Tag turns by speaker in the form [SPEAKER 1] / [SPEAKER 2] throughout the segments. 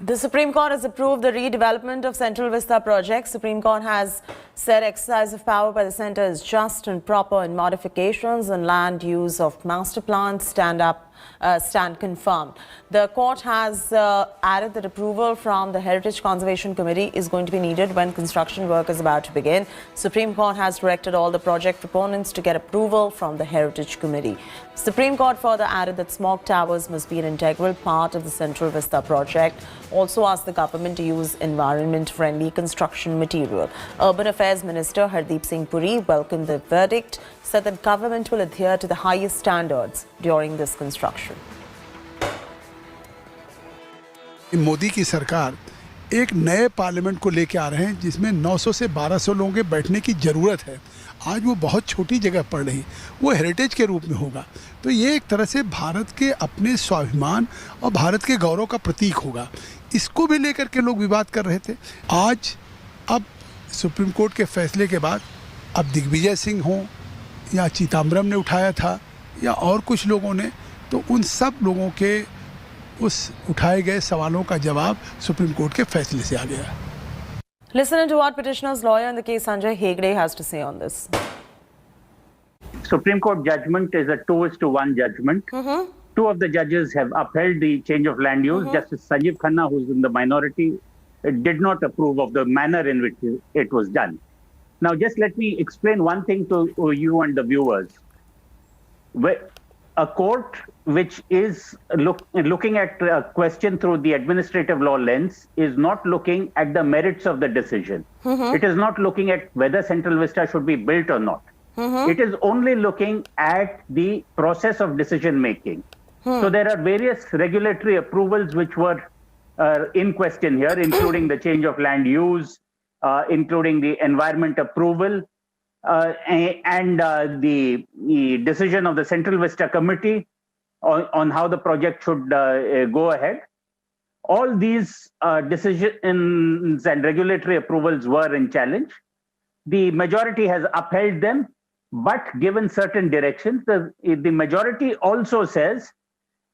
[SPEAKER 1] The Supreme Court has approved the redevelopment of Central Vista project. Supreme Court has said exercise of power by the centre is just and proper, and modifications and land use of master plans stand confirmed. The court has added that approval from the Heritage Conservation Committee is going to be needed when construction work is about to begin. Supreme Court has directed all the project proponents to get approval from the Heritage Committee. Supreme Court further added that smog towers must be an integral part of the Central Vista project. Also asked the government to use environment-friendly construction material. Urban Affairs Minister Hardeep Singh Puri welcomed the verdict, said that government will adhere to the highest standards during this construction.
[SPEAKER 2] Modi की सरकार एक नए parliament को लेके आ रहे हैं जिसमें 900 से 1200 लोगों के बैठने की ज़रूरत है। आज वो बहुत छोटी जगह पड़ रही, वो हेरिटेज के रूप में होगा, तो ये एक तरह से भारत के अपने स्वाभिमान और भारत के गौरव का प्रतीक होगा। इसको भी लेकर के लोग विवाद कर रहे थे। आज अब सुप्रीम कोर्ट के फैसले के बाद अब दिग्विजय सिंह हों या चिदम्बरम ने उठाया था या और कुछ लोगों ने, तो उन सब लोगों के उस उठाए गए सवालों का जवाब सुप्रीम कोर्ट के फैसले से आ गया।
[SPEAKER 1] Listen to what petitioner's lawyer in the case, Sanjay Hegde, has to say on this.
[SPEAKER 3] Supreme Court judgment is a 2:1 judgment. Two of the judges have upheld the change of land use. Justice Sanjeev Khanna, who's in the minority, did not approve of the manner in which it was done. Now, just let me explain one thing to you and the viewers. A court which is looking at a question through the administrative law lens is not looking at the merits of the decision. It is not looking at whether Central Vista should be built or not. It is only looking at the process of decision making. So there are various regulatory approvals which were in question here, including the change of land use, including the environment approval, and the decision of the Central Vista Committee on how the project should go ahead. All these decisions and regulatory approvals were in challenge. The majority has upheld them, but given certain directions. The majority also says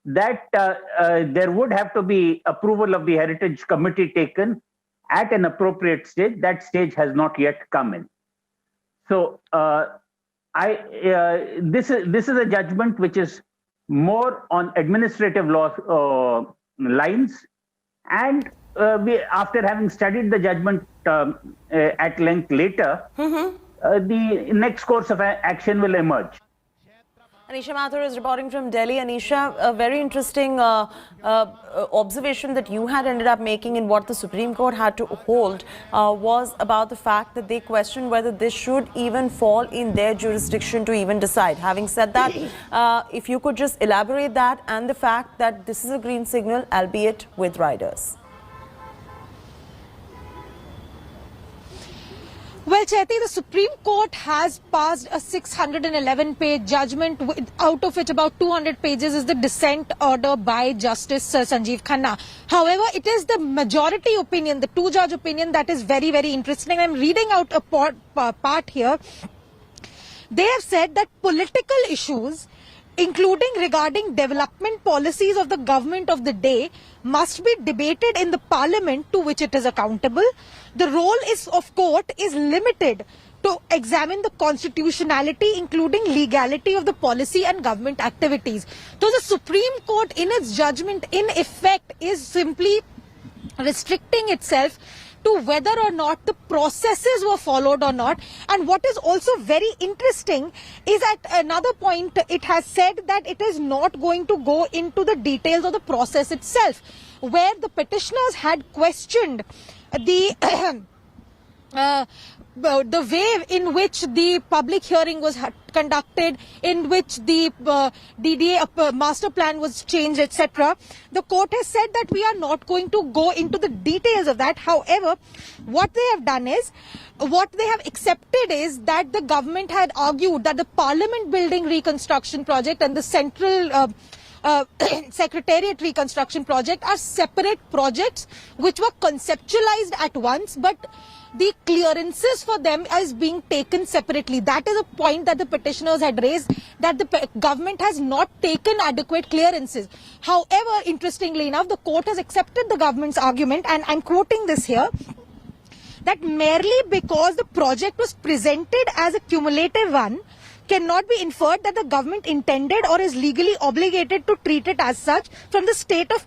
[SPEAKER 3] that there would have to be approval of the Heritage Committee taken at an appropriate stage. That stage has not yet come in. So this is a judgment which is more on administrative law lines, and after having studied the judgment at length later, the next course of action will emerge.
[SPEAKER 1] Anisha Mathur is reporting from Delhi. Anisha, a very interesting observation that you had ended up making in what the Supreme Court had to hold was about the fact that they questioned whether this should even fall in their jurisdiction to even decide. Having said that, if you could just elaborate that and the fact that this is a green signal, albeit with riders.
[SPEAKER 4] Well, Chaiti, the Supreme Court has passed a 611-page judgment. Out of it, about 200 pages is the dissent order by Justice Sanjeev Khanna. However, it is the majority opinion, the two-judge opinion, that is very, very interesting. I'm reading out a part here. They have said that political issues, including regarding development policies of the government of the day, must be debated in the parliament to which it is accountable. The role of court is limited to examine the constitutionality, including legality of the policy and government activities. So the Supreme Court in its judgment, in effect, is simply restricting itself to whether or not the processes were followed or not. And what is also very interesting is at another point, it has said that it is not going to go into the details of the process itself, where the petitioners had questioned the way in which the public hearing was conducted, in which the DDA master plan was changed, etc. The court has said that we are not going to go into the details of that. However, what they have done is, what they have accepted is that the government had argued that the Parliament Building reconstruction project and the Central Secretariat reconstruction project are separate projects which were conceptualized at once, but the clearances for them is being taken separately. That is a point that the petitioners had raised, that the government has not taken adequate clearances. However, interestingly enough, the court has accepted the government's argument, and I'm quoting this here, that merely because the project was presented as a cumulative one cannot be inferred that the government intended or is legally obligated to treat it as such from the stage of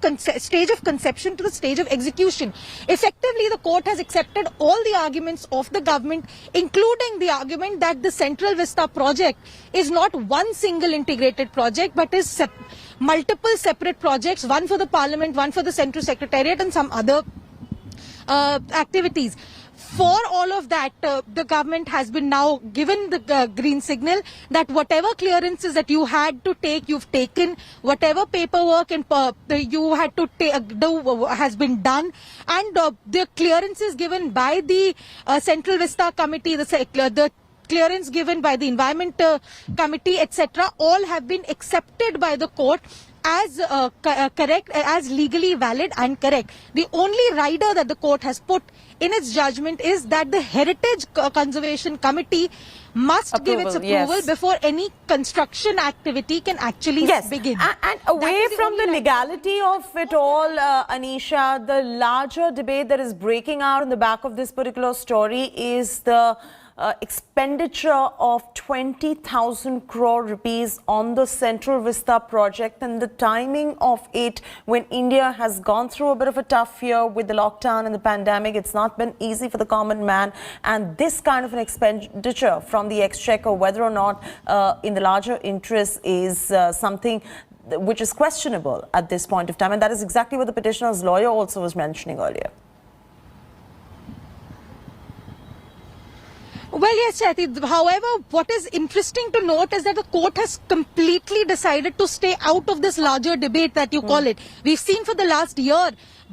[SPEAKER 4] conception to the stage of execution. Effectively, the court has accepted all the arguments of the government, including the argument that the Central Vista project is not one single integrated project, but is multiple separate projects, one for the Parliament, one for the Central Secretariat, and some other activities. For all of that, the government has been now given the green signal that whatever clearances that you had to take, you've taken. Whatever paperwork and you had to do has been done. And the clearances given by the Central Vista Committee, the clearance given by the Environment Committee, etc., all have been accepted by the court as correct, as legally valid and correct. The only rider that the court has put in its judgment is that the Heritage Conservation Committee must give its approval before any construction activity can actually begin.
[SPEAKER 1] And away from the legality of it all, Anisha, the larger debate that is breaking out in the back of this particular story is the expenditure of 20,000 crore rupees on the Central Vista project, and the timing of it when India has gone through a bit of a tough year with the lockdown and the pandemic. It's not been easy for the common man, and this kind of an expenditure from the exchequer, whether or not in the larger interest, is something which is questionable at this point of time, and that is exactly what the petitioner's lawyer also was mentioning earlier.
[SPEAKER 4] Well, yes, Chaiti. However, what is interesting to note is that the court has completely decided to stay out of this larger debate that you call it. We've seen for the last year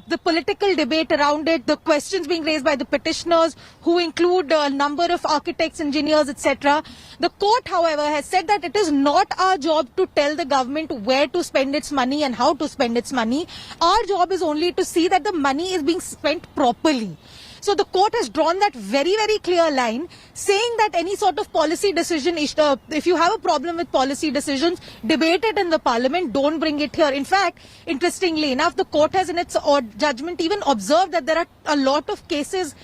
[SPEAKER 4] the political debate around it, the questions being raised by the petitioners, who include a number of architects, engineers, etc. The court, however, has said that it is not our job to tell the government where to spend its money and how to spend its money. Our job is only to see that the money is being spent properly. So the court has drawn that very, very clear line, saying that any sort of policy decision, if you have a problem with policy decisions, debate it in the Parliament, don't bring it here. In fact, interestingly enough, the court has in its judgment even observed that there are a lot of cases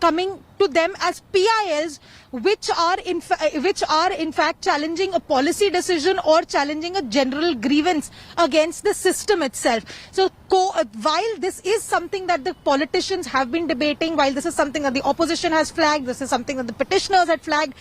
[SPEAKER 4] coming to them as PILs, which are in fact challenging a policy decision or challenging a general grievance against the system itself. So while this is something that the politicians have been debating, while this is something that the opposition has flagged, this is something that the petitioners had flagged,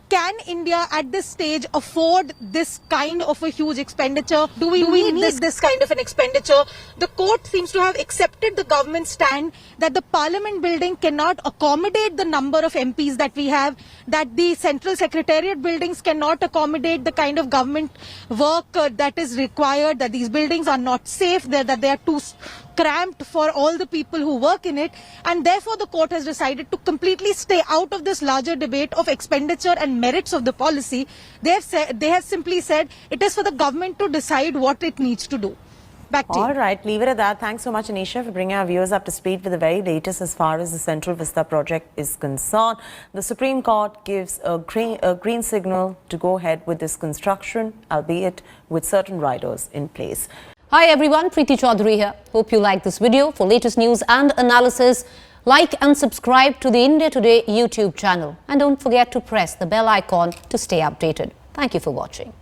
[SPEAKER 4] can India at this stage afford this kind of a huge expenditure? Do we need this kind of an expenditure? The court seems to have accepted the government's stand that the Parliament building cannot accommodate the number of MPs that we have, that the Central Secretariat buildings cannot accommodate the kind of government work that is required, that these buildings are not safe, that they are too cramped for all the people who work in it, and therefore the court has decided to completely stay out of this larger debate of expenditure and merits of the policy. They have simply said it is for the government to decide what it needs to do. Back to you.
[SPEAKER 1] All right, leave it at that. Thanks so much, Anisha, for bringing our viewers up to speed with the very latest as far as the Central Vista project is concerned. The Supreme Court gives a green signal to go ahead with this construction, albeit with certain riders in place.
[SPEAKER 5] Hi everyone, Preeti Chaudhary here. Hope you like this video. For latest news and analysis, like and subscribe to the India Today YouTube channel. And don't forget to press the bell icon to stay updated. Thank you for watching.